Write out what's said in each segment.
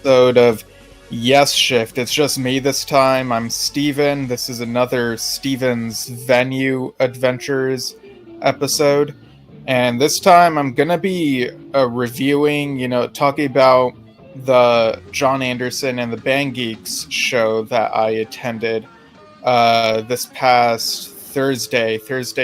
episode of Yesshift. It's just me this time. I'm Steven. This is another Steven's Venue Adventures episode. And this time I'm going to be reviewing, talking about the John Anderson and the Band Geeks show that I attended this past Thursday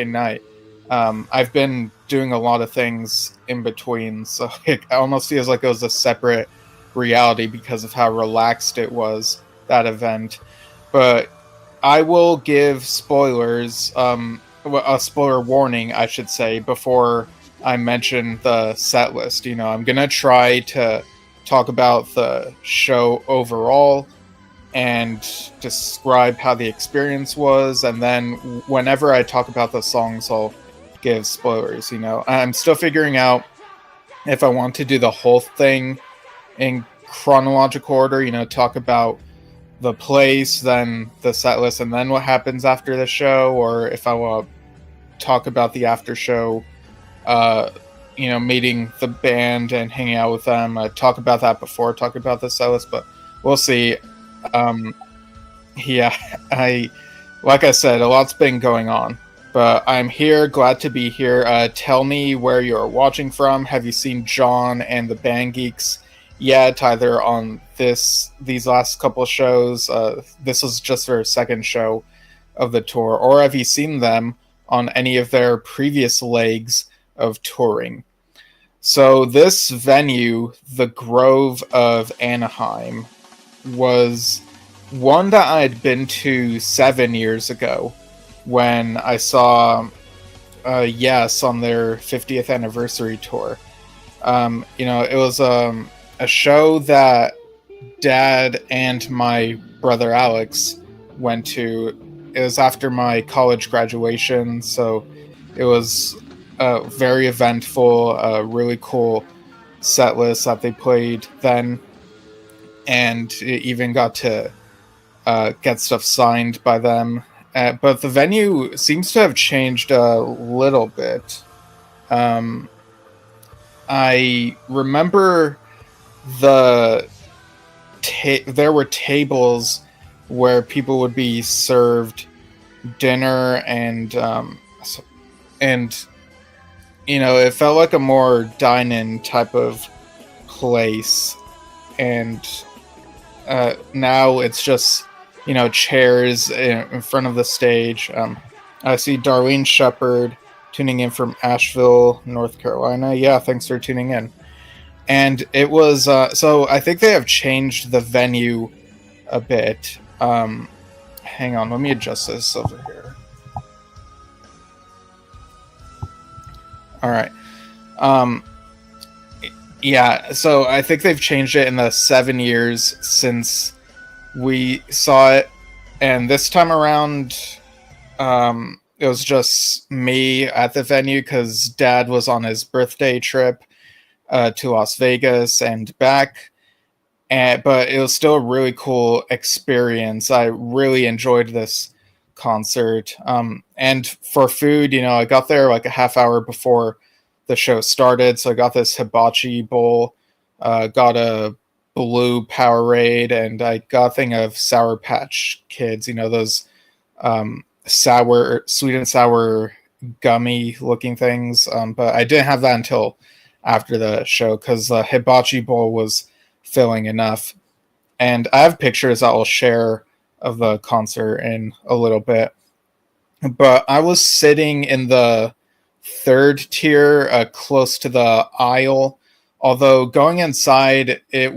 night. I've been doing a lot of things in between, so it almost feels like it was a separate reality because of how relaxed it was, that event. But I will give spoilers, a spoiler warning, I should say, before I mention the set list. I'm going to try to talk about the show overall and describe how the experience was, and then whenever I talk about the songs, I'll give spoilers. I'm still figuring out if I want to do the whole thing in chronological order, talk about the place, then the set list, and then what happens after the show, or if I want to talk about the after show, meeting the band and hanging out with them, talk about that before talk about the set list, but we'll see. Like I said, a lot's been going on, but I'm here, glad to be here. Tell me where you're watching from. Have you seen John and the Band Geeks yet, either on these last couple shows? This was just their second show of the tour, or have you seen them on any of their previous legs of touring? So this venue, the Grove of Anaheim, was one that I had been to 7 years ago when I saw Yes on their 50th anniversary tour. It was a show that Dad and my brother Alex went to. It was after my college graduation, so it was very eventful, really cool set list that they played then, and it even got to get stuff signed by them. But the venue seems to have changed a little bit. I remember there were tables where people would be served dinner, and it felt like a more dine-in type of place. And now it's just chairs in front of the stage. I see Darlene Shepard tuning in from Asheville, North Carolina. Yeah, thanks for tuning in. And it was so I think they have changed the venue a bit. Hang on, let me adjust this over here. All right. Yeah, so I think they've changed it in the 7 years since we saw it, and this time around it was just me at the venue because Dad was on his birthday trip to Las Vegas and back, but it was still a really cool experience. I really enjoyed this concert, and for food, I got there like a half hour before the show started, so I got this hibachi bowl, got a blue Powerade, and I got a thing of Sour Patch Kids, those sweet and sour gummy looking things, but I didn't have that until after the show because the hibachi bowl was filling enough. And I have pictures that I'll share of the concert in a little bit, but I was sitting in the third tier, close to the aisle. Although going inside, it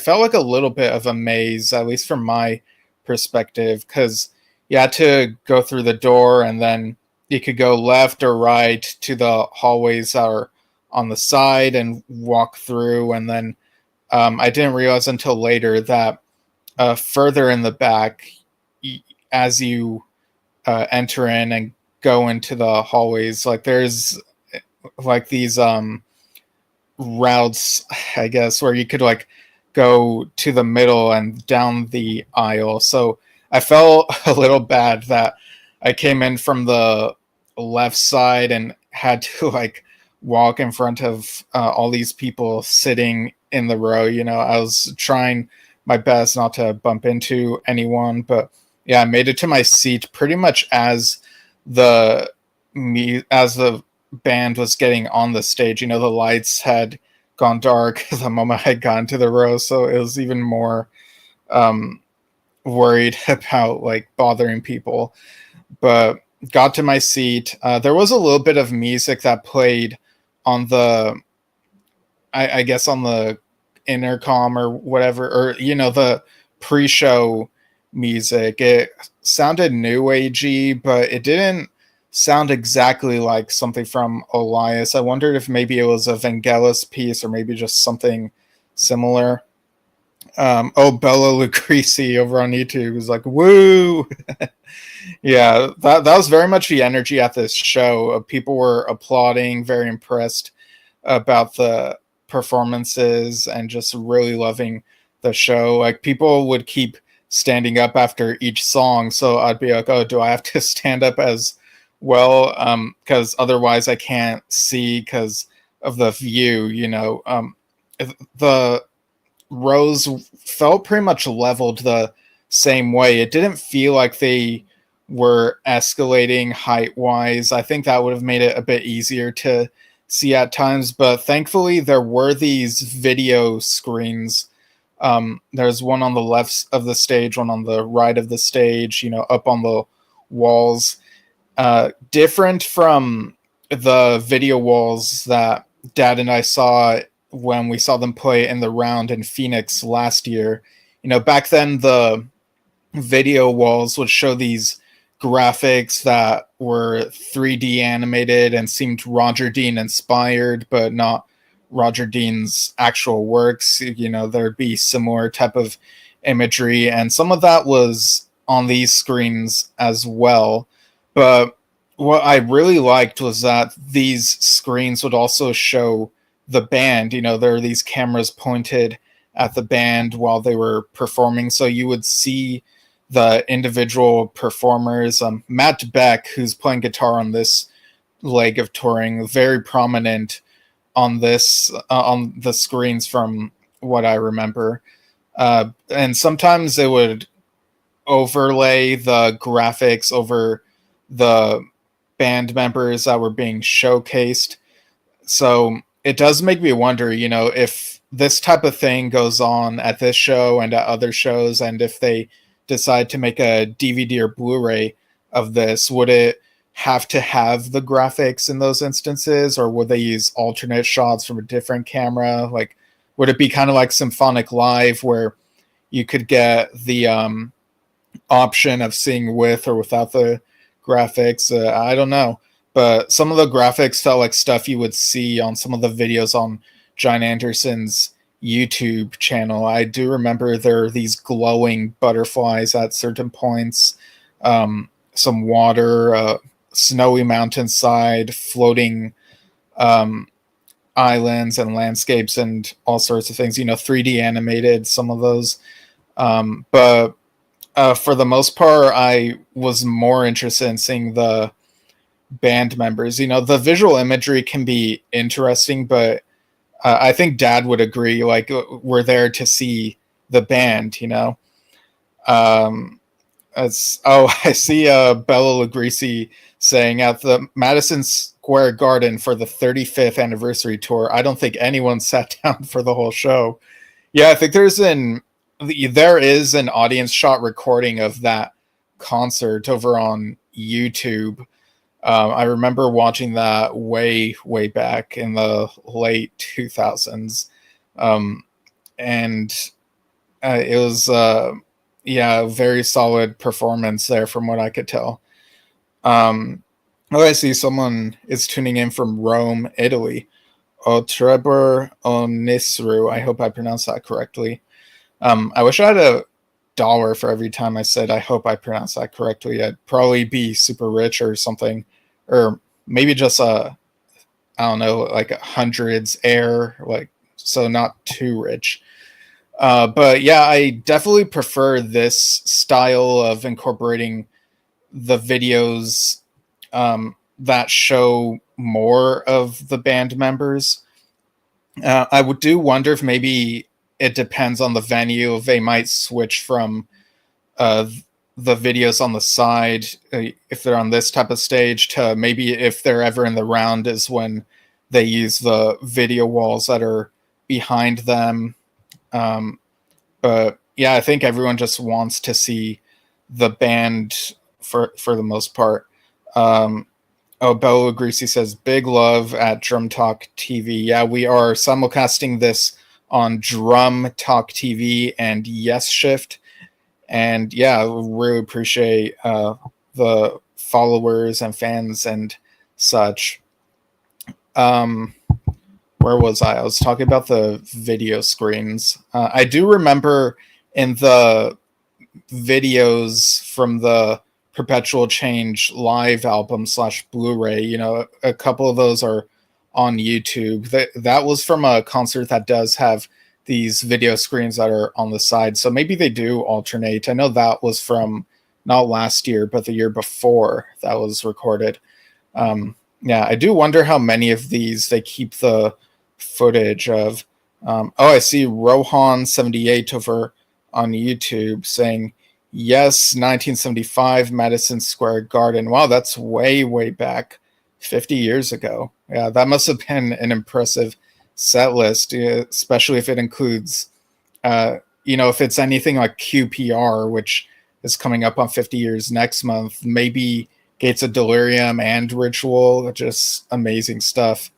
felt like a little bit of a maze, at least from my perspective, because you had to go through the door, and then you could go left or right to the hallways that are on the side and walk through. And then I didn't realize until later that further in the back, as you enter in and go into the hallways, like there's like these routes, I guess, where you could like go to the middle and down the aisle. So I felt a little bad that I came in from the left side and had to like walk in front of all these people sitting in the row. I was trying my best not to bump into anyone, but yeah, I made it to my seat pretty much the as the band was getting on the stage. The lights had gone dark the moment I got into the row, so it was even more um, worried about like bothering people. But got to my seat. There was a little bit of music that played on I guess on the intercom or whatever, or the pre-show music. It sounded new agey, but it didn't sound exactly like something from Elias. I wondered if maybe it was a Vangelis piece or maybe just something similar. Bella Lucreci over on YouTube was like, "Woo!" Yeah, that was very much the energy at this show. People were applauding, very impressed about the performances and just really loving the show. Like people would keep standing up after each song, so I'd be like, "Oh, do I have to stand up as well?" Because otherwise I can't see because of the view. The rows felt pretty much leveled the same way. It didn't feel like they were escalating height wise. I think that would have made it a bit easier to see at times, but thankfully there were these video screens. There's one on the left of the stage, one on the right of the stage, up on the walls. Different from the video walls that Dad and I saw when we saw them play in the round in Phoenix last year. Back then the video walls would show these graphics that were 3D animated and seemed Roger Dean inspired, but not Roger Dean's actual works. There'd be similar type of imagery, and some of that was on these screens as well. But what I really liked was that these screens would also show the band. There are these cameras pointed at the band while they were performing, so you would see the individual performers. Matt Beck, who's playing guitar on this leg of touring, very prominent on this on the screens from what I remember. And sometimes they would overlay the graphics over the band members that were being showcased. So it does make me wonder, if this type of thing goes on at this show and at other shows, and if they decide to make a DVD or Blu-ray of this, would it have to have the graphics in those instances, or would they use alternate shots from a different camera? Like, would it be kind of like Symphonic Live where you could get the option of seeing with or without the graphics? I don't know, but some of the graphics felt like stuff you would see on some of the videos on John Anderson's YouTube channel. I do remember there are these glowing butterflies at certain points, some water, snowy mountainside, floating islands and landscapes and all sorts of things, 3D animated, some of those. But for the most part, I was more interested in seeing the band members. The visual imagery can be interesting, but I think Dad would agree. Like, we're there to see the band. I see Bella Lugrisi saying at the Madison Square Garden for the 35th anniversary tour, I don't think anyone sat down for the whole show. Yeah, I think there is an audience shot recording of that concert over on YouTube. I remember watching that way back in the late 2000s. And it was, a very solid performance there from what I could tell. I see someone is tuning in from Rome, Italy. Otrebor Onisru. I hope I pronounced that correctly. I wish I had $1 for every time I said I hope I pronounced that correctly. I'd probably be super rich or something, or maybe just I don't know, like hundreds air, like, so not too rich. But yeah, I definitely prefer this style of incorporating the videos that show more of the band members. do wonder if maybe it depends on the venue. They might switch from uh, the videos on the side, if they're on this type of stage, to maybe if they're ever in the round is when they use the video walls that are behind them. Um, but yeah, I think everyone just wants to see the band for the most part. Um, oh, Bella Greasy says big love at Drum Talk TV. Yeah, we are simulcasting this on Drum Talk TV and Yesshift, and yeah, really appreciate the followers and fans and such. Um, where was I? I was talking about the video screens. I do remember in the videos from the Perpetual Change live album / Blu-ray, a couple of those are on YouTube. That was from a concert that does have these video screens that are on the side, so maybe they do alternate. I know that was from not last year but the year before that was recorded. Yeah, I do wonder how many of these they keep the footage of. I see Rohan78 over on YouTube saying, yes, 1975 Madison Square Garden. Wow, that's way, way back, 50 years ago. Yeah, that must have been an impressive set list, especially if it includes, if it's anything like QPR, which is coming up on 50 years next month, maybe Gates of Delirium and Ritual, just amazing stuff.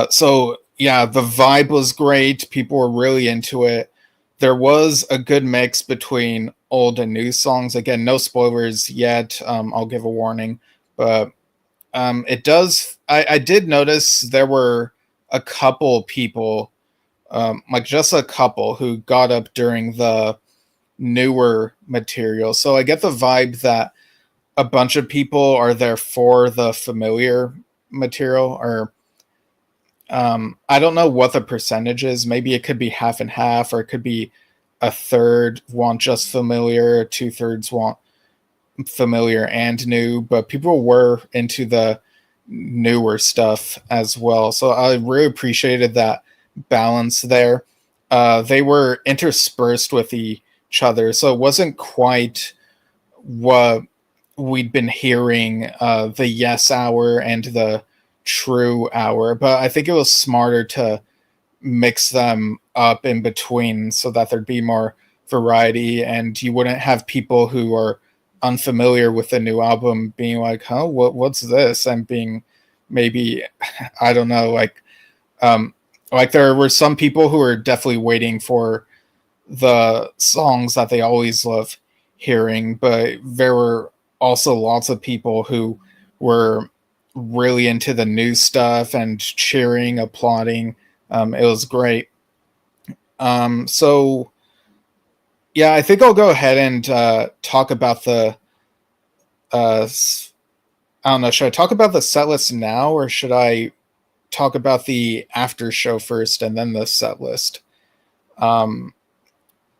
So yeah, the vibe was great. People were really into it. There was a good mix between old and new songs. Again, no spoilers yet. I'll give a warning, but it does. I did notice there were a couple people, like just a couple, who got up during the newer material. So I get the vibe that a bunch of people are there for the familiar material, or I don't know what the percentage is. Maybe it could be half and half, or it could be a third want just familiar, 2/3 want familiar and new. But people were into the newer stuff as well, so I really appreciated that balance there. They were interspersed with each other, so it wasn't quite what we'd been hearing, the Yes Hour and the True Hour, but I think it was smarter to mix them up in between so that there'd be more variety and you wouldn't have people who are unfamiliar with the new album being like, huh, what's this? And being maybe, I don't know, like there were some people who were definitely waiting for the songs that they always love hearing, but there were also lots of people who were really into the new stuff and cheering, applauding. It was great. So yeah, I think I'll go ahead and talk about the. I don't know. Should I talk about the set list now, or should I talk about the after show first and then the set list? Um,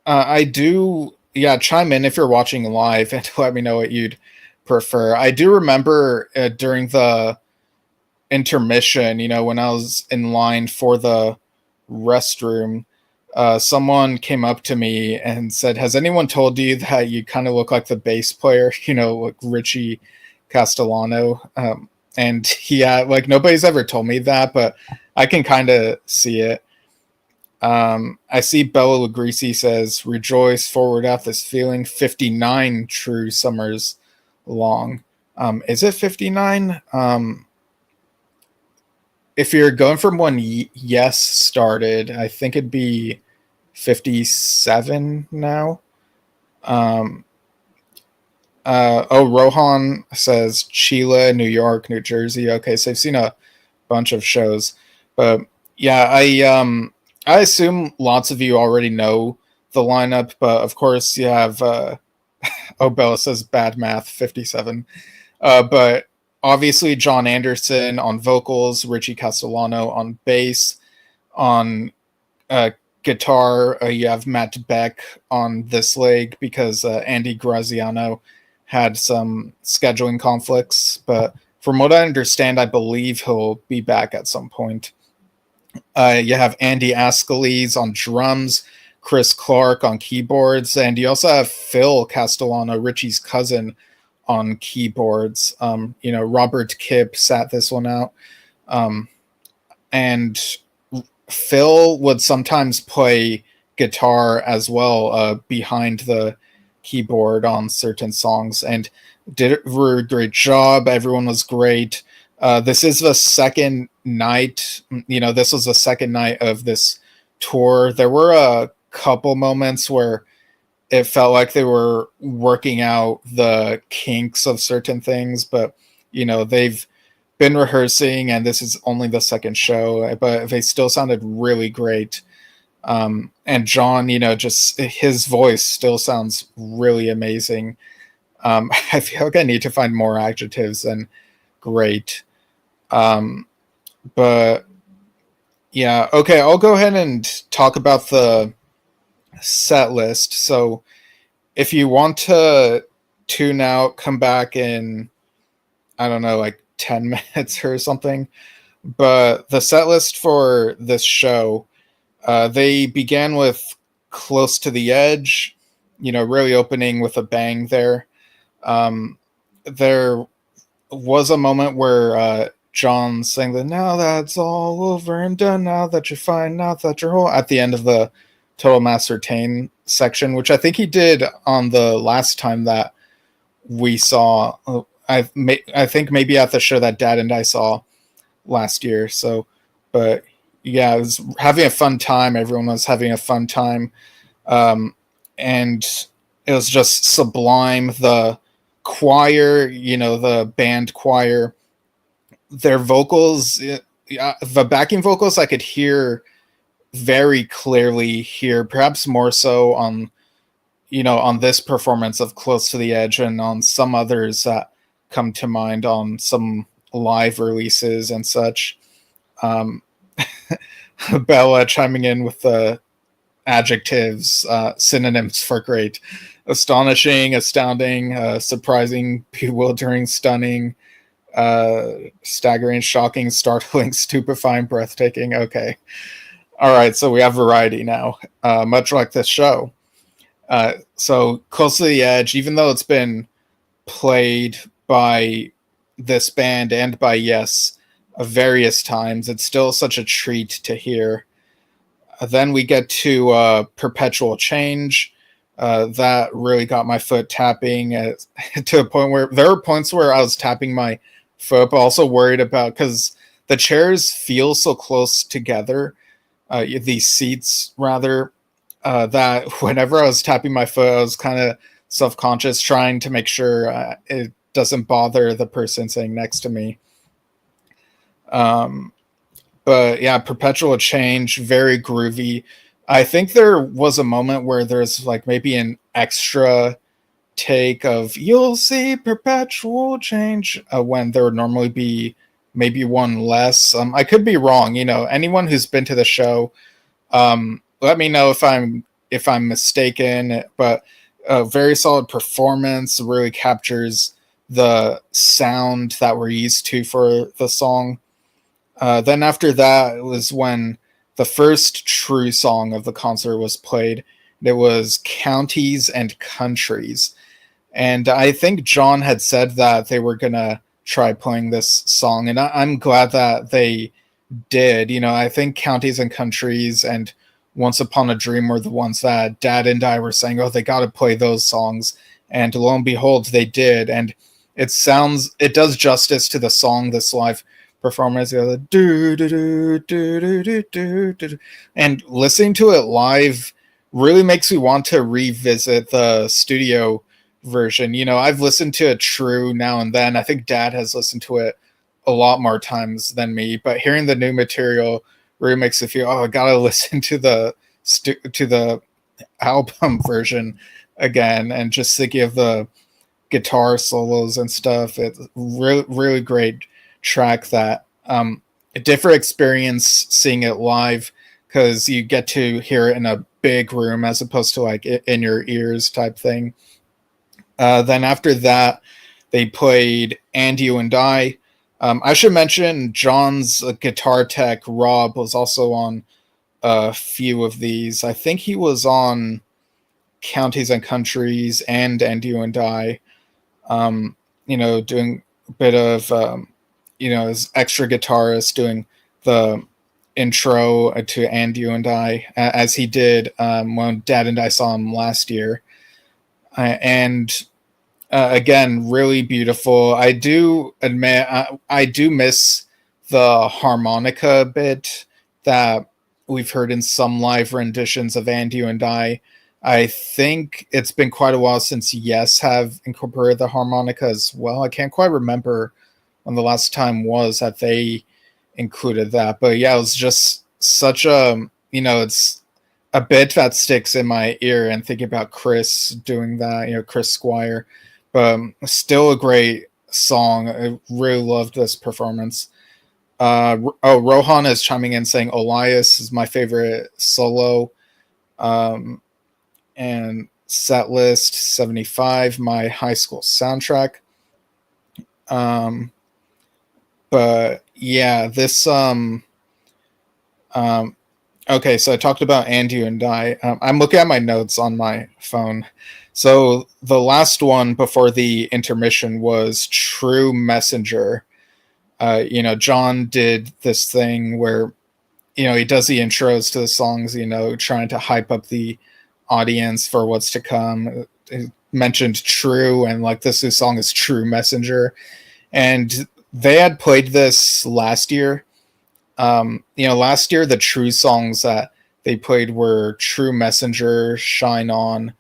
I do. Yeah, chime in if you're watching live and let me know what you'd prefer. I do remember during the intermission, when I was in line for the restroom, someone came up to me and said, "Has anyone told you that you kind of look like the bass player? Like Richie Castellano?" And yeah, like nobody's ever told me that, but I can kind of see it. I see Bella Lugrisi says, "Rejoice forward at this feeling. 59 true summers long." Is it 59? If you're going from when Yes started, I think it'd be 57 now. Rohan says Chile, New York, New Jersey. Okay, so I've seen a bunch of shows, but yeah, I assume lots of you already know the lineup, but of course you have Bella says bad math 57. But obviously John Anderson on vocals, Richie Castellano on bass, on guitar, you have Matt Beck on this leg because Andy Graziano had some scheduling conflicts. But from what I understand, I believe he'll be back at some point. You have Andy Ascalese on drums, Chris Clark on keyboards, and you also have Phil Castellano, Richie's cousin, on keyboards. Robert Kipp sat this one out. And Phil would sometimes play guitar as well behind the keyboard on certain songs, and did a great job. Everyone was great. This is the second night. This was the second night of this tour. There were a couple moments where it felt like they were working out the kinks of certain things, but they've been rehearsing, and this is only the second show, but they still sounded really great. And John, just his voice still sounds really amazing. I feel like I need to find more adjectives than great. But yeah, okay, I'll go ahead and talk about the set list. So if you want to tune out, come back in, I don't know, like 10 minutes or something. But the set list for this show, they began with Close to the Edge, really opening with a bang there. There was a moment where John sang the "Now that's all over and done, now that you're fine, now that you're whole" at the end of the Total Master Tane section, which I think he did on the last time that we saw. I think maybe at the show that Dad and I saw last year. So, but yeah, I was having a fun time. Everyone was having a fun time. And it was just sublime. The choir, the band choir, their vocals, the backing vocals, I could hear very clearly here, perhaps more so on, on this performance of Close to the Edge and on some others that come to mind on some live releases and such. Bella chiming in with the adjectives, synonyms for great: astonishing, astounding, surprising, bewildering, stunning, staggering, shocking, startling, stupefying, breathtaking. Okay. All right, so we have variety now, much like this show. So Close to the Edge, even though it's been played by this band and by Yes various times, it's still such a treat to hear. Then we get to Perpetual Change. That really got my foot tapping to a point where there were points where I was tapping my foot, but also worried about, because the chairs feel so close together, these seats rather, that whenever I was tapping my foot, I was kind of self-conscious, trying to make sure it doesn't bother the person sitting next to me. But yeah, Perpetual Change, very groovy. I think there was a moment where there's like maybe an extra take of "You'll see perpetual change" when there would normally be maybe one less. I could be wrong. Anyone who's been to the show, let me know if I'm mistaken. But a very solid performance, really captures the sound that we're used to for the song. Then after that was when the first true song of the concert was played. It was Counties and Countries. And I think John had said that they were going to try playing this song. And I'm glad that they did. I think Counties and Countries and Once Upon a Dream were the ones that Dad and I were saying, oh, they got to play those songs. And lo and behold, they did. And it does justice to the song, this live performance, do do do do do do do, and listening to it live really makes me want to revisit the studio version. I've listened to it true now and then. I think Dad has listened to it a lot more times than me, but hearing the new material really makes it feel, oh, I gotta listen to the album version again, and just thinking of the guitar solos and stuff. It's really, really great track. That a different experience seeing it live, because you get to hear it in a big room as opposed to like in your ears type thing. Then after that, they played And You and I. I should mention John's guitar tech, Rob, was also on a few of these. I think he was on Counties and Countries and You and I, doing a bit of, as extra guitarist doing the intro to And You and I, as he did when Dad and I saw him last year. And again, really beautiful. I do admit I do miss the harmonica bit that we've heard in some live renditions of And You and I. I think it's been quite a while since Yes have incorporated the harmonica as well. I can't quite remember when the last time was that they included that. But yeah, it was just such a, it's a bit that sticks in my ear, and thinking about Chris doing that, Chris Squire. But still a great song. I really loved this performance. Rohan is chiming in saying Elias is my favorite solo. And Setlist 75, my high school soundtrack. But yeah, this okay, so I talked about And You and I. I'm looking at my notes on my phone. So the last one before the intermission was True Messenger. John did this thing where, he does the intros to the songs, trying to hype up the audience for what's to come. He mentioned True, and like this song is True Messenger. And they had played this last year. Last year the True songs that they played were True Messenger, Shine On,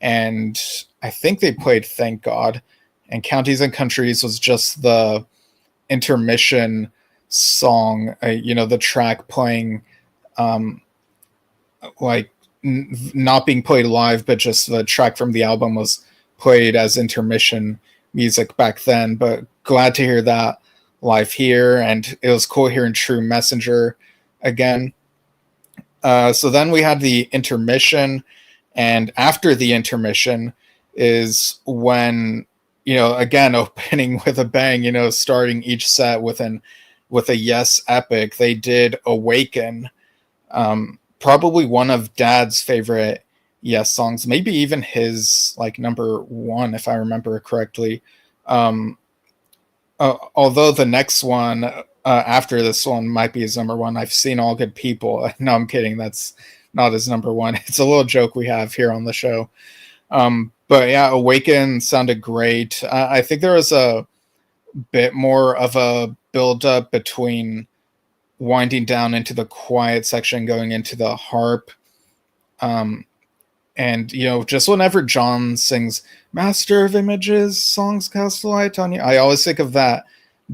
and I think they played Thank God. And Counties and Countries was just the intermission song, the track playing, not being played live, but just the track from the album was played as intermission music back then. But glad to hear that live here, and it was cool hearing True Messenger again. So then we had the intermission, and after the intermission is when, again, opening with a bang, starting each set with a Yes epic. They did Awaken, probably one of Dad's favorite Yes songs, maybe even his number one, if I remember correctly. Although the next one after this one might be his number one, I've Seen All Good People. No, I'm kidding. That's not his number one. It's a little joke we have here on the show. But yeah, Awaken sounded great. I think there was a bit more of a build up between winding down into the quiet section, going into the harp. And, just whenever John sings Master of Images, songs cast a light on you, I always think of that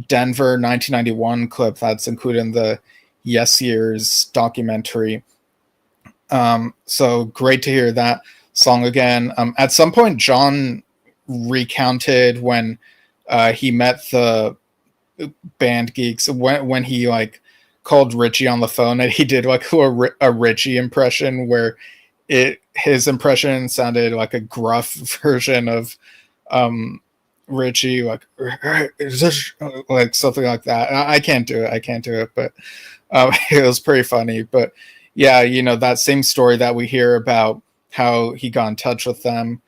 Denver 1991 clip that's included in the Yes Years documentary. So great to hear that song again. At some point, John recounted when he met the band Geeks, when he called Richie on the phone, and he did a Richie impression where his impression sounded like a gruff version of Richie, is this something like that. I can't do it, but it was pretty funny. But yeah, that same story that we hear about how he got in touch with them.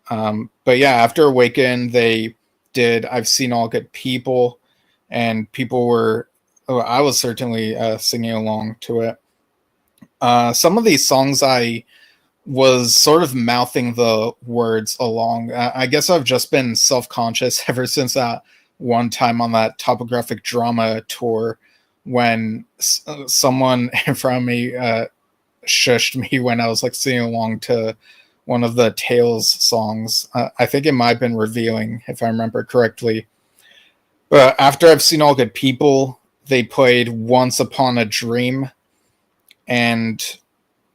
But yeah, after Awaken, they did I've Seen All Good People, and people were, I was certainly singing along to it. Some of these songs I was sort of mouthing the words along. I guess I've just been self-conscious ever since that one time on that Topographic Drama tour when someone in front of me shushed me when I was singing along to one of the Tales songs. I think it might have been Revealing, if I remember correctly. But after I've Seen All Good People, they played Once Upon a Dream, and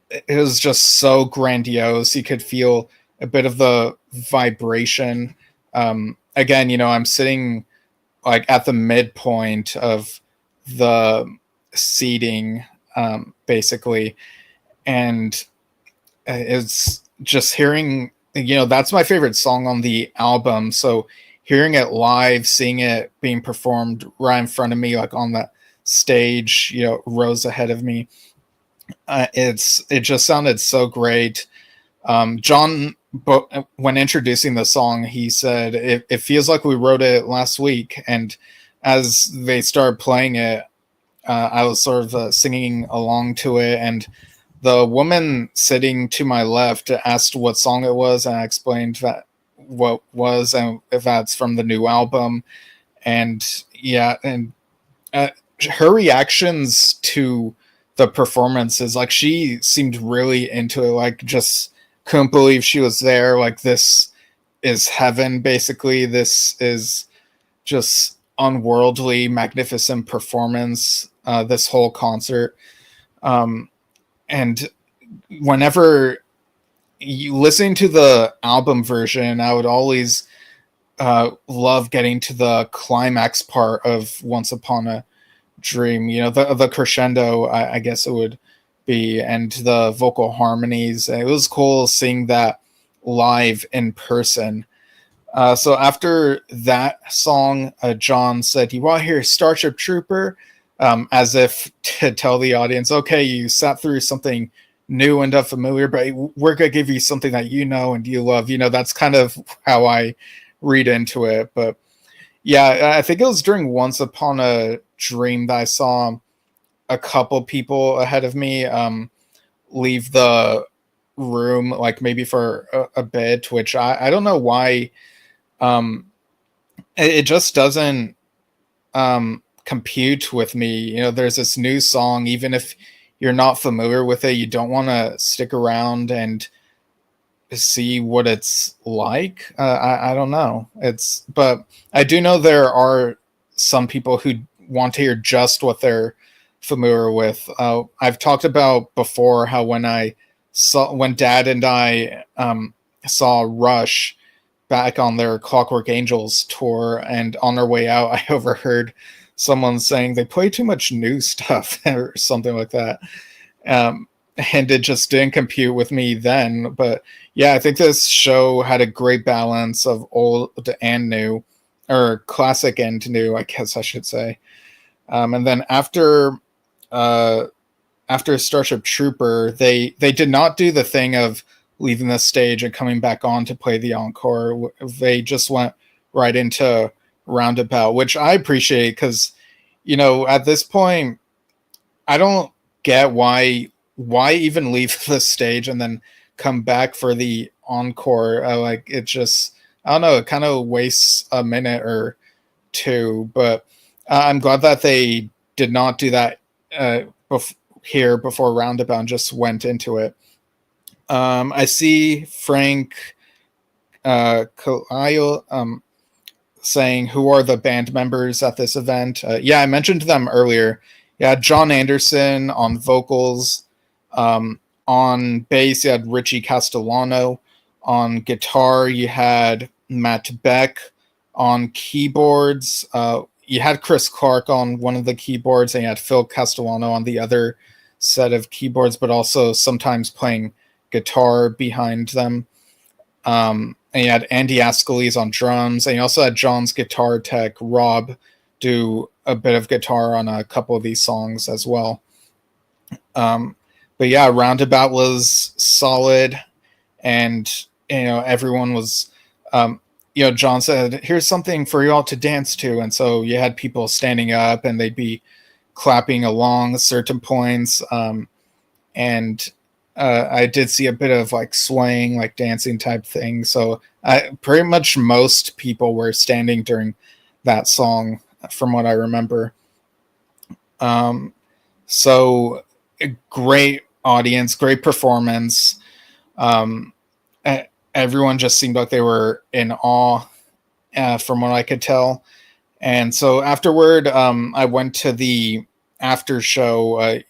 it was just so grandiose. You could feel a bit of the vibration. Again, I'm sitting at the midpoint of the seating, basically, and it's just hearing, that's my favorite song on the album. So hearing it live, seeing it being performed right in front of me, like on the stage, rows ahead of me, it just sounded so great. John, when introducing the song, he said it feels like we wrote it last week. And as they started playing it, I was sort of singing along to it, and the woman sitting to my left asked what song it was, and I explained that what was, and if that's from the new album. And uh, her reactions to the performances, like she seemed really into it, like just couldn't believe she was there. Like, this is heaven, basically. This is just unworldly, magnificent performance. This whole concert, and whenever you listening to the album version, I would always love getting to the climax part of Once Upon a Dream. The crescendo, I guess it would be, and the vocal harmonies. It was cool seeing that live in person. So after that song, John said, "You want to hear Starship Trooper?" As if to tell the audience, okay, you sat through something new and unfamiliar, but we're going to give you something that you know and you love. That's kind of how I read into it. But yeah, I think it was during Once Upon a Dream that I saw a couple people ahead of me leave the room, like maybe for a bit, which I don't know why. It just doesn't compute with me. There's this new song, even if you're not familiar with it, you don't want to stick around and see what it's like. I don't know. But I do know there are some people who want to hear just what they're familiar with. I've talked about before how when Dad and I saw Rush back on their Clockwork Angels tour, and on our way out, I overheard someone saying they play too much new stuff or something like that. And it just didn't compute with me then. But yeah, I think this show had a great balance of old and new, or classic and new, I guess I should say. And then after Starship Trooper, they did not do the thing of leaving the stage and coming back on to play the encore. They just went right into Roundabout, which I appreciate because, at this point, I don't get why even leave the stage and then come back for the encore. It just, I don't know, it kind of wastes a minute or two. But I'm glad that they did not do that here before Roundabout and just went into it. I see Frank Kyle saying, who are the band members at this event? Yeah, I mentioned them earlier. Yeah, John Anderson on vocals. On bass, you had Richie Castellano. On guitar, you had Matt Beck. On keyboards, you had Chris Clark on one of the keyboards, and you had Phil Castellano on the other set of keyboards, but also sometimes playing guitar behind them. And you had Andy Ascalese on drums, and you also had John's guitar tech, Rob, do a bit of guitar on a couple of these songs as well. But yeah, Roundabout was solid, and everyone was John said, here's something for you all to dance to, and so you had people standing up and they'd be clapping along at certain points, and I did see a bit of like swaying, like dancing type thing. So pretty much most people were standing during that song, from what I remember. So a great audience, great performance. Everyone just seemed like they were in awe, from what I could tell. And so afterward, I went to the after show. I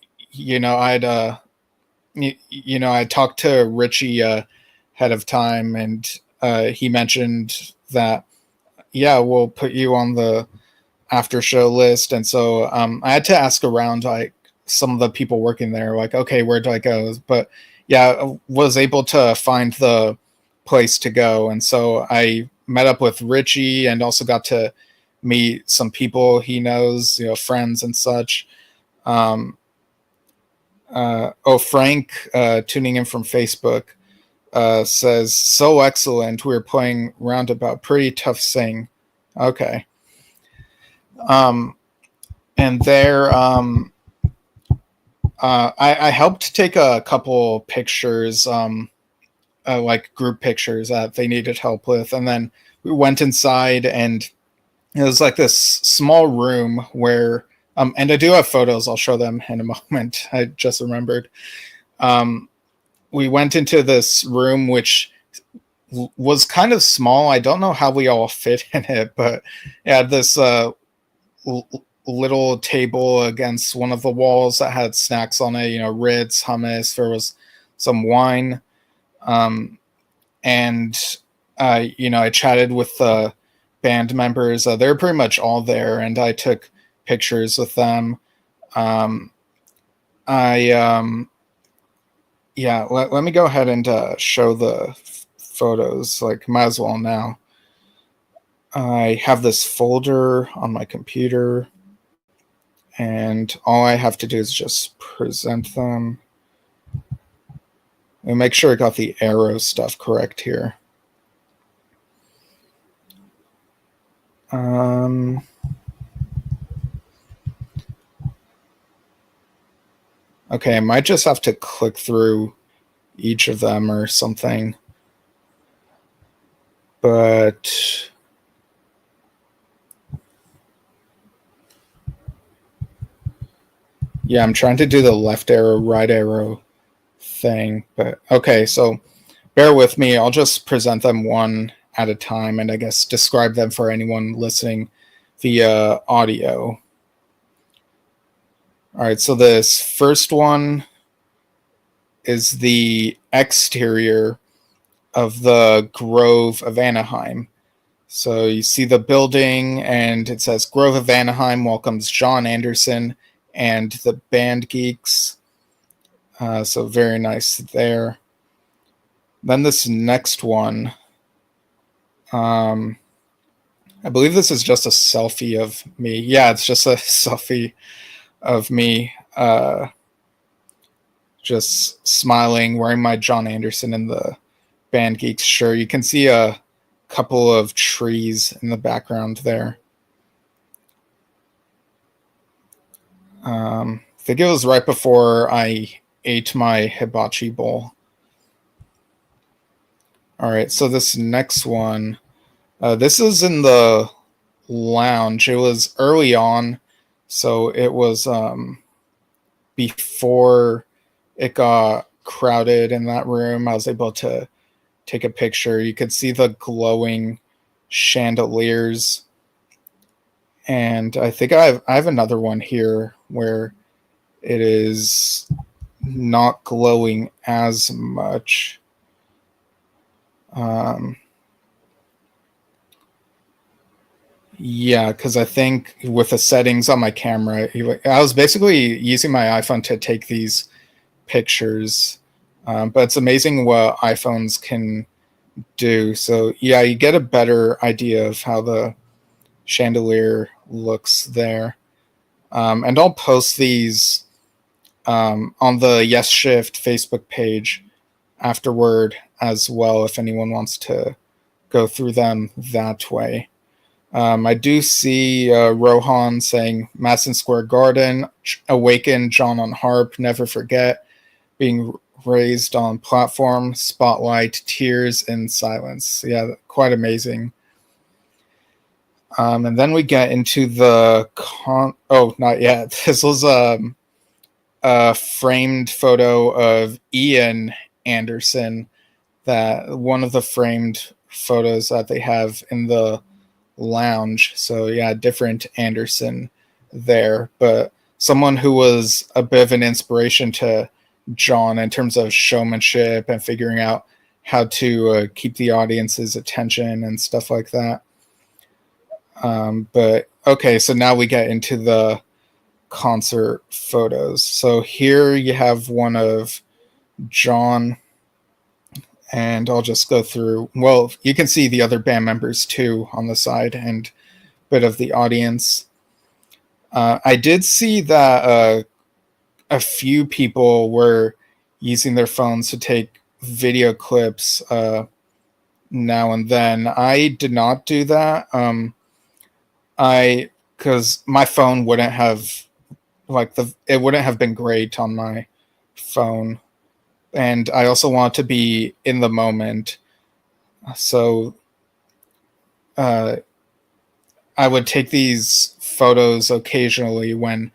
talked to Richie ahead of time, and he mentioned that, yeah, we'll put you on the after show list. And so I had to ask around, like, some of the people working there, like, okay, where do I go? But yeah, I was able to find the place to go. And so I met up with Richie and also got to meet some people he knows, friends and such. Frank, tuning in from Facebook, says, so excellent. We were playing Roundabout. Pretty tough sing. Okay. And there, I helped take a couple pictures, like group pictures that they needed help with. And then we went inside, and it was like this small room where, and I do have photos. I'll show them in a moment. I just remembered. We went into this room, which was kind of small. I don't know how we all fit in it, but it had this little table against one of the walls that had snacks on it, Ritz, hummus. There was some wine. And I chatted with the band members. They're pretty much all there, and I took pictures with them. Let me go ahead and show the photos. Like, might as well now. I have this folder on my computer, and all I have to do is just present them. And make sure I got the arrow stuff correct here. Okay, I might just have to click through each of them or something. But yeah, I'm trying to do the left arrow, right arrow thing. But okay, so bear with me. I'll just present them one at a time, and I guess describe them for anyone listening via audio. All right, so this first one is the exterior of the Grove of Anaheim. So you see the building, and it says Grove of Anaheim welcomes John Anderson and the band Geeks. So very nice there. Then this next one, I believe this is just a selfie of me. Yeah, it's just a selfie of me just smiling, wearing my John Anderson and the band Geeks shirt. You can see a couple of trees in the background there. I think it was right before I ate my hibachi bowl. All right, so this next one, this is in the lounge. It was early on, so it was before it got crowded in that room. I was able to take a picture. You could see the glowing chandeliers. And I think I have another one here where it is not glowing as much. Yeah, because I think with the settings on my camera, I was basically using my iPhone to take these pictures. But it's amazing what iPhones can do. So yeah, you get a better idea of how the chandelier looks there. And I'll post these on the Yesshift Facebook page afterward as well, if anyone wants to go through them that way. I do see Rohan saying Madison Square Garden, Awaken, John on harp, Never Forget, Being Raised on Platform, Spotlight, Tears in Silence. Yeah, quite amazing. And then we get into the not yet. This was a framed photo of Ian Anderson, that one of the framed photos that they have in the lounge. So yeah, different Anderson there, but someone who was a bit of an inspiration to John in terms of showmanship and figuring out how to keep the audience's attention and stuff like that. But okay, so now we get into the concert photos. So here you have one of John And I'll just go through. Well, you can see the other band members too on the side and a bit of the audience. I did see that a few people were using their phones to take video clips now and then. I did not do that. Because my phone wouldn't have it wouldn't have been great on my phone, and I also want to be in the moment. So I would take these photos occasionally when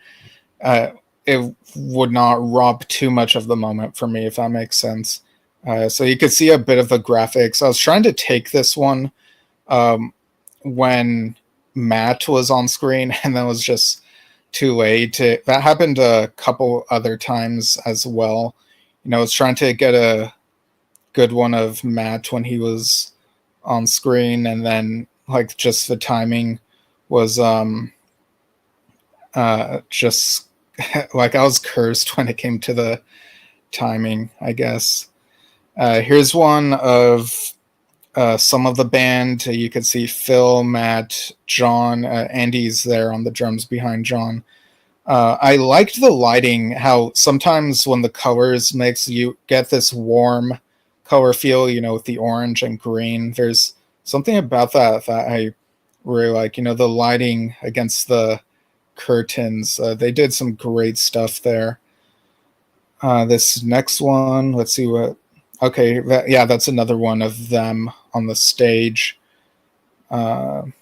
uh, it would not rob too much of the moment for me, if that makes sense. So you could see a bit of the graphics. I was trying to take this one um, when Matt was on screen, and that was just too late. That happened a couple other times as well. I was trying to get a good one of Matt when he was on screen, and then just the timing was just I was cursed when it came to the timing, I guess. Here's one of some of the band. You could see Phil, Matt, John, Andy's there on the drums behind John. I liked the lighting, how sometimes when the colors makes you get this warm color feel, with the orange and green. There's something about that I really like. The lighting against the curtains. They did some great stuff there. This next one, let's see what. Okay, that's another one of them on the stage. And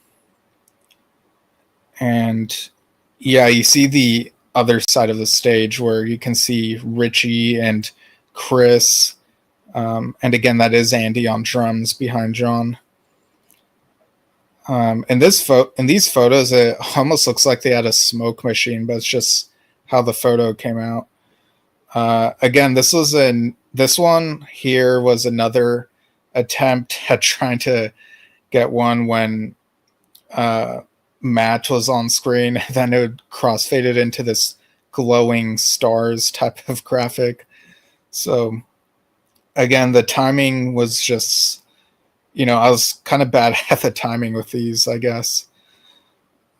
yeah, you see the other side of the stage where you can see Richie and Chris. And again, that is Andy on drums behind John. In these photos, it almost looks like they had a smoke machine, but it's just how the photo came out. Again, this one here was another attempt at trying to get one when Matt was on screen. Then it would crossfaded into this glowing stars type of graphic. So again, the timing was just, I was kind of bad at the timing with these, I guess.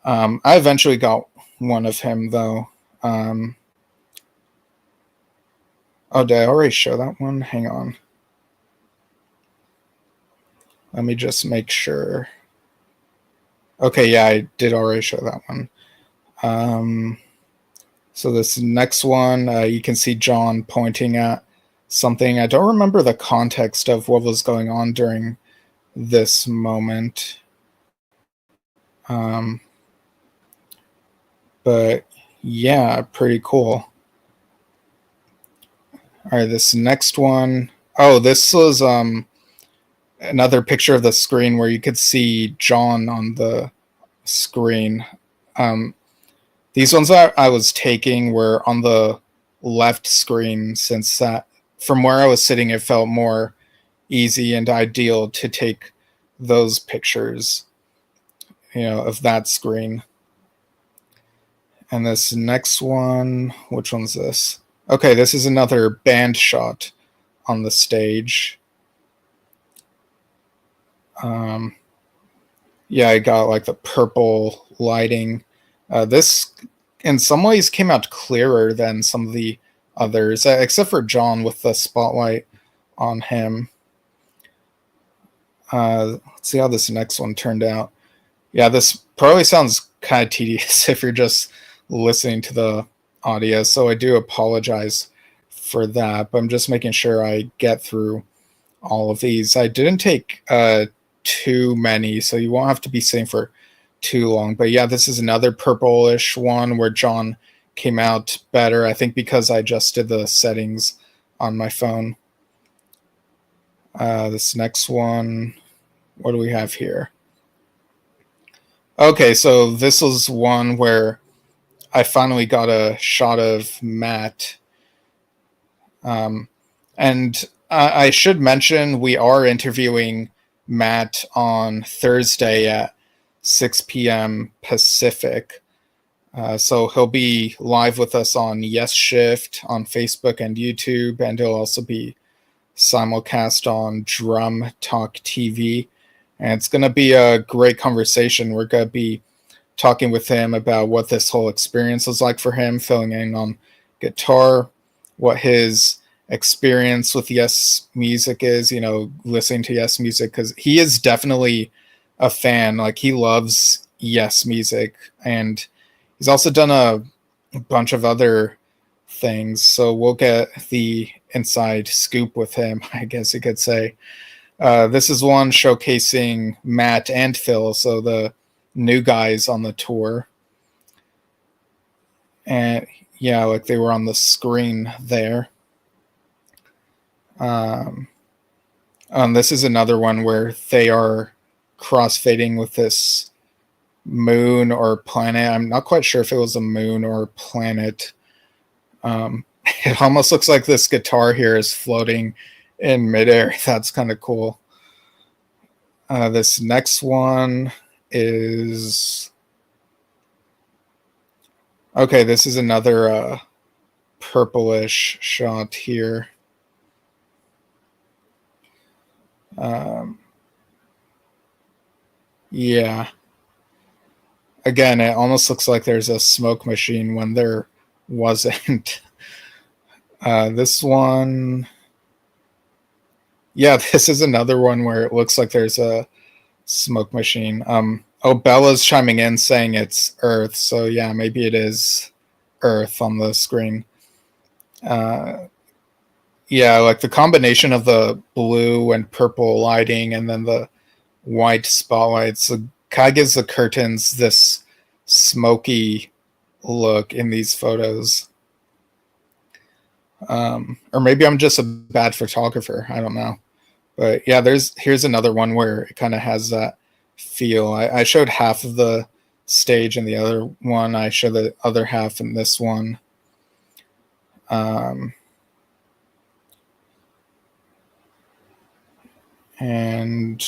I eventually got one of him though. Oh, did I already show that one? Hang on. Let me just make sure. Okay, yeah, I did already show that one. So this next one, you can see John pointing at something. I don't remember the context of what was going on during this moment. But yeah, pretty cool. All right, this next one. Oh, this was another picture of the screen where you could see John on the screen. These ones that I was taking were on the left screen, since that from where I was sitting, it felt more easy and ideal to take those pictures, of that screen. And this next one, which one's this? Okay, this is another band shot on the stage. Yeah, I got the purple lighting. This, in some ways, came out clearer than some of the others, except for John with the spotlight on him. Let's see how this next one turned out. Yeah, this probably sounds kind of tedious if you're just listening to the audio, so I do apologize for that, but I'm just making sure I get through all of these. I didn't take too many, so you won't have to be sitting for too long. But yeah, this is another purplish one where John came out better, I think because I adjusted the settings on my phone. This next one, what do we have here? Okay, so this was one where I finally got a shot of Matt. And I should mention we are interviewing Matt on Thursday at 6 p.m. Pacific. So he'll be live with us on Yesshift on Facebook and YouTube, and he'll also be simulcast on Drum Talk TV. And it's going to be a great conversation. We're going to be talking with him about what this whole experience was like for him, filling in on guitar, what his experience with Yes Music is, listening to Yes Music, because he is definitely a fan. Like, he loves Yes Music, and he's also done a bunch of other things. So we'll get the inside scoop with him, I guess you could say. This is one showcasing Matt and Phil, so the new guys on the tour. And yeah, like they were on the screen there. This is another one where they are crossfading with this moon or planet. I'm not quite sure if it was a moon or a planet. It almost looks like this guitar here is floating in midair. That's kind of cool. This next one is... Okay, this is another purplish shot here. Yeah. Again, it almost looks like there's a smoke machine when there wasn't. This one... Yeah, this is another one where it looks like there's a smoke machine. Bella's chiming in saying it's Earth, so yeah, maybe it is Earth on the screen. Yeah, like the combination of the blue and purple lighting and then the white spotlights kind of gives the curtains this smoky look in these photos. Or maybe I'm just a bad photographer. I don't know. But yeah, here's another one where it kind of has that feel. I showed half of the stage in the other one. I showed the other half in this one. And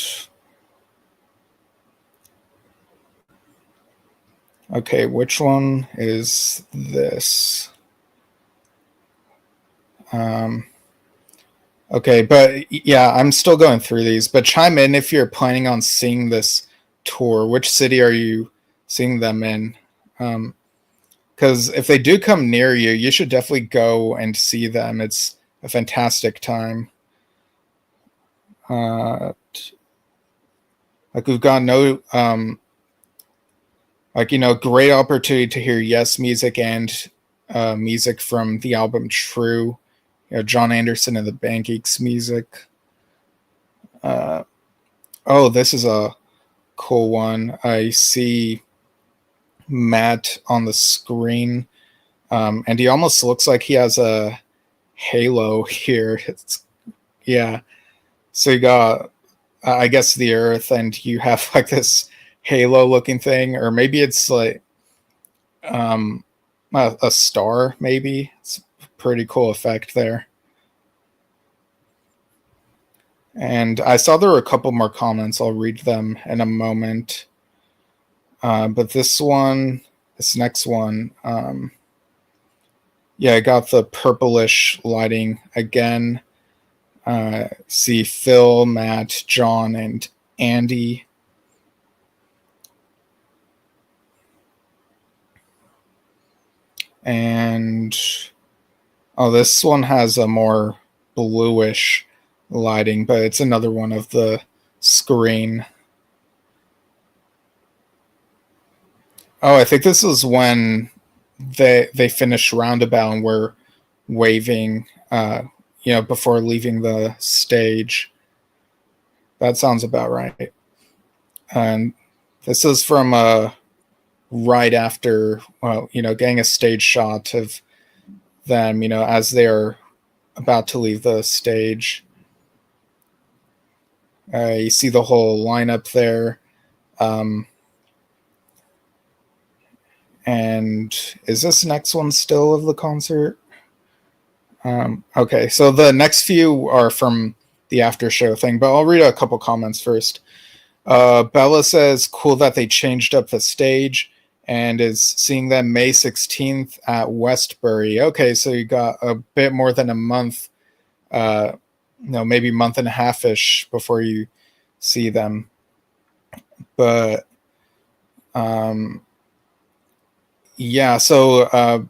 okay, which one is this? Okay, but yeah, I'm still going through these, but chime in if you're planning on seeing this tour. Which city are you seeing them in? Because if they do come near you, you should definitely go and see them. It's a fantastic time. Like we've got great opportunity to hear Yes Music and music from the album True. John Anderson and the band Geeks music. This is a cool one. I see Matt on the screen, and he almost looks like he has a halo here. Yeah. So you got, I guess, the Earth, and you have like this halo-looking thing, or maybe it's like a star. Maybe it's a pretty cool effect there. And I saw there were a couple more comments. I'll read them in a moment. But this next one, I got the purplish lighting again. See Phil, Matt, John, and Andy. And this one has a more bluish lighting, but it's another one of the screen. I think this is when they finished Roundabout and were waving, before leaving the stage. That sounds about right. And this is from right after, getting a stage shot of them, as they're about to leave the stage. You see the whole lineup there. And is this next one still of the concert? Okay, so the next few are from the after show thing, but I'll read a couple comments first. Bella says, cool that they changed up the stage and is seeing them May 16th at Westbury. Okay, so you got a bit more than a month maybe month and a half ish before you see them. But yeah, so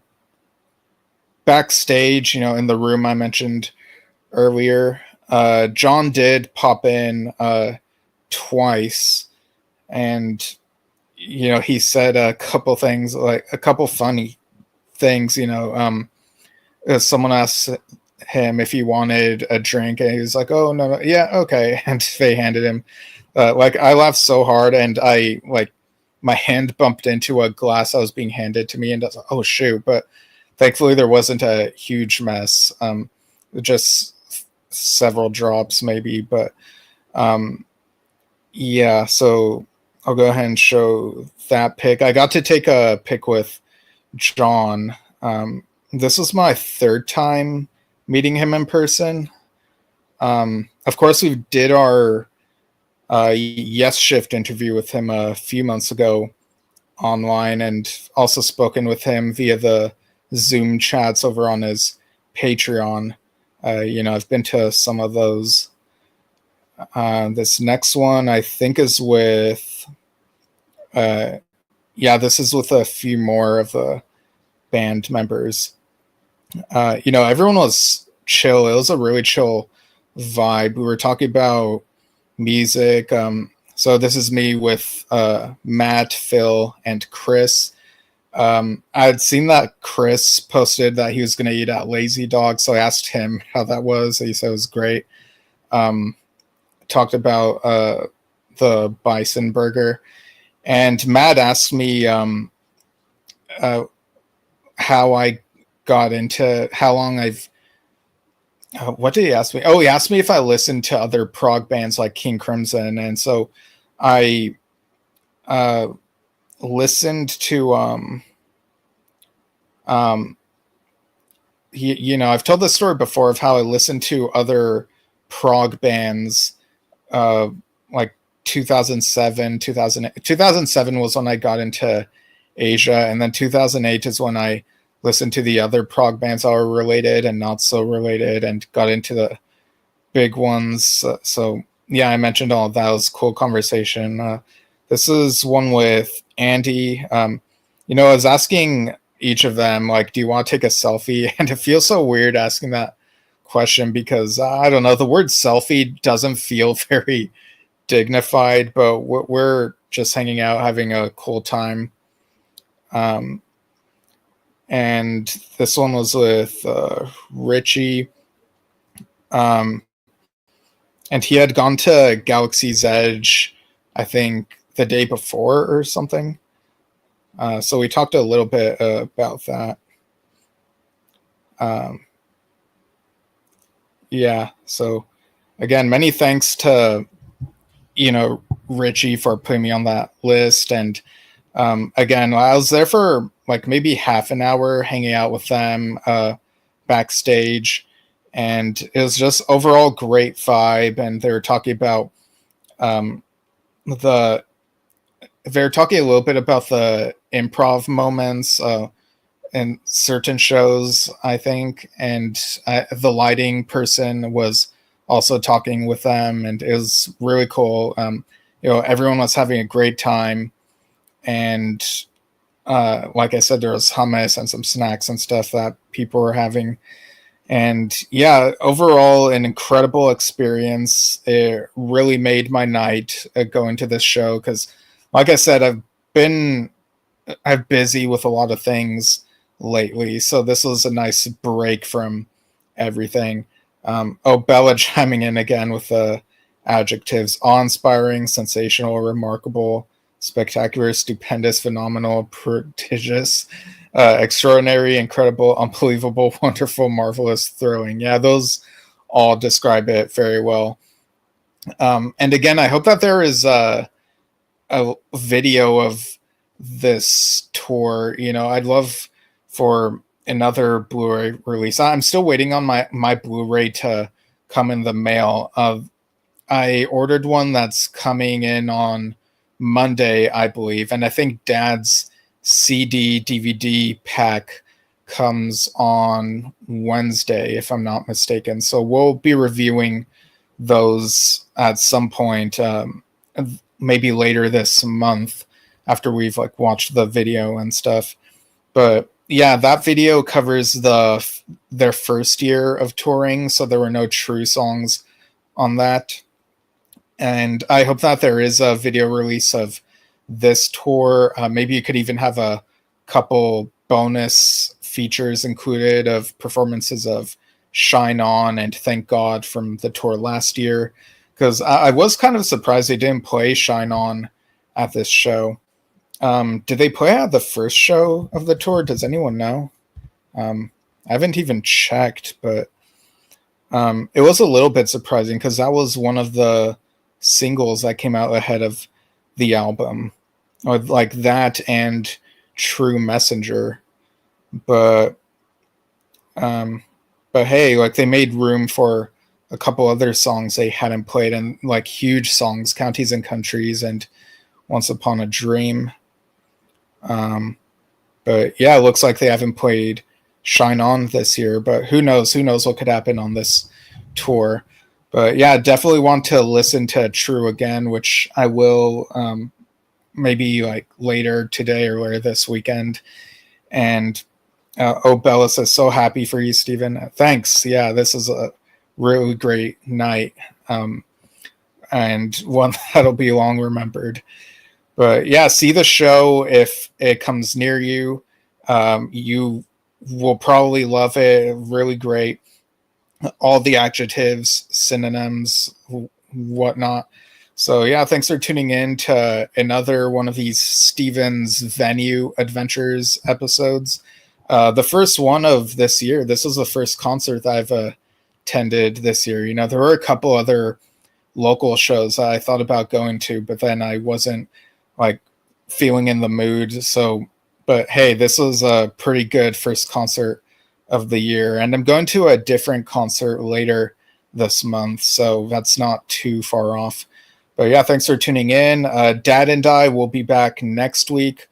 backstage, in the room I mentioned earlier, John did pop in twice, and he said a couple things, like a couple funny things. Someone asked him if he wanted a drink, and he was like, "Oh no, yeah, okay," and they handed him. Like, I laughed so hard, and I my hand bumped into a glass that was being handed to me, and I was like, "Oh shoot!" But thankfully, there wasn't a huge mess. Just several drops, maybe, but yeah. So I'll go ahead and show that pic. I got to take a pic with John. This was my third time meeting him in person. Of course, we did our Yesshift interview with him a few months ago online, and also spoken with him via the Zoom chats over on his Patreon. I've been to some of those. This next one, I think, is with this is with a few more of the band members. Everyone was chill. It was a really chill vibe. We were talking about music. So this is me with Matt, Phil, and Chris. I had seen that Chris posted that he was going to eat at Lazy Dog, so I asked him how that was. He said it was great. Talked about the bison burger, and Matt asked me how I got into, how long I've what did he ask me? Oh, he asked me if I listened to other prog bands like King Crimson, and so I listened to I've told this story before of how I listened to other prog bands like 2007 2007 was when I got into Asia, and then 2008 is when I listened to the other prog bands that were related and not so related, and got into the big ones. So yeah, I mentioned all of that. It was a cool conversation. This is one with Andy. I was asking each of them, like, do you want to take a selfie? And it feels so weird asking that question, because I don't know, the word selfie doesn't feel very dignified, but we're just hanging out, having a cool time. And this one was with Richie. And he had gone to Galaxy's Edge, I think, the day before or something. So we talked a little bit about that. Yeah, so again, many thanks to, Richie for putting me on that list. And again, I was there for like maybe half an hour hanging out with them backstage, and it was just overall great vibe. And they were talking about they were talking a little bit about the improv moments in certain shows, I think, and the lighting person was also talking with them, and it was really cool. Everyone was having a great time, and like I said, there was hummus and some snacks and stuff that people were having. And yeah, overall, an incredible experience. It really made my night going to this show, because, like I said, I'm busy with a lot of things lately, so this was a nice break from everything. Bella chiming in again with the adjectives: awe-inspiring, sensational, remarkable, spectacular, stupendous, phenomenal, prodigious, extraordinary, incredible, unbelievable, wonderful, marvelous, thrilling. Yeah, those all describe it very well. And again, I hope that there is a video of this tour. I'd love for another Blu-ray release. I'm still waiting on my Blu-ray to come in the mail. I ordered one that's coming in on Monday, I believe, and I think Dad's CD DVD pack comes on Wednesday, if I'm not mistaken. So we'll be reviewing those at some point, maybe later this month after we've like watched the video and stuff. But yeah, that video covers their first year of touring, so there were no true songs on that. And I hope that there is a video release of this tour. Maybe you could even have a couple bonus features included of performances of Shine On and Thank God from the tour last year. Because I was kind of surprised they didn't play Shine On at this show. Did they play at the first show of the tour? Does anyone know? I haven't even checked, but it was a little bit surprising because that was one of the singles that came out ahead of the album, or like that and True Messenger. But hey, like they made room for a couple other songs they hadn't played, and like huge songs, Counties and Countries and Once Upon a Dream. But yeah, it looks like they haven't played Shine On this year, but who knows what could happen on this tour. But yeah, definitely want to listen to True again, which I will maybe like later today or later this weekend. And Bella says, so happy for you, Stephen. Thanks. Yeah, this is a really great night, and one that'll be long remembered. But yeah, see the show if it comes near you. You will probably love it. Really great. All the adjectives, synonyms, whatnot. So yeah, thanks for tuning in to another one of these Steven's Venue Adventures episodes. The first one of this year. This was the first concert that I've attended this year. You know, there were a couple other local shows I thought about going to, but then I wasn't like feeling in the mood. So, but hey, this was a pretty good first concert of the year, and I'm going to a different concert later this month, so that's not too far off. But yeah, thanks for tuning in. Dad and I will be back next week.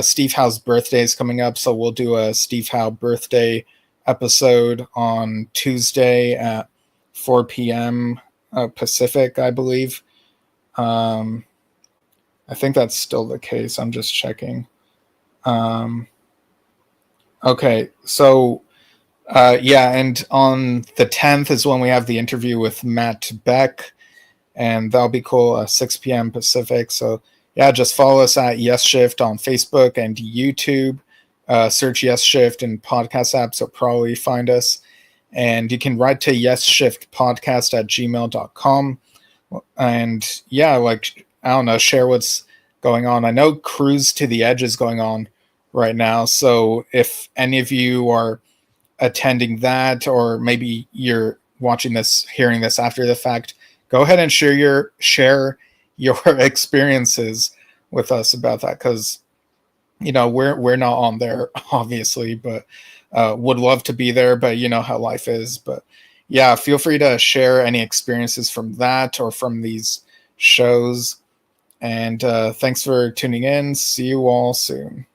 Steve Howe's birthday is coming up, so we'll do a Steve Howe birthday episode on Tuesday at 4 p.m. Pacific, I believe. I think that's still the case. I'm just checking. Okay, so yeah, and on the 10th is when we have the interview with Matt Beck, and that'll be cool, 6 p.m. Pacific. So yeah, just follow us at Yesshift on Facebook and YouTube. Search Yesshift in podcast apps, you'll probably find us. And you can write to yesshiftpodcast@gmail.com. And yeah, like, I don't know, share what's going on. I know Cruise to the Edge is going on right now. So if any of you are attending that, or maybe you're watching this, hearing this after the fact, go ahead and share your experiences with us about that. Cause you know, we're not on there obviously, but would love to be there, but you know how life is. But yeah, feel free to share any experiences from that or from these shows. And thanks for tuning in. See you all soon.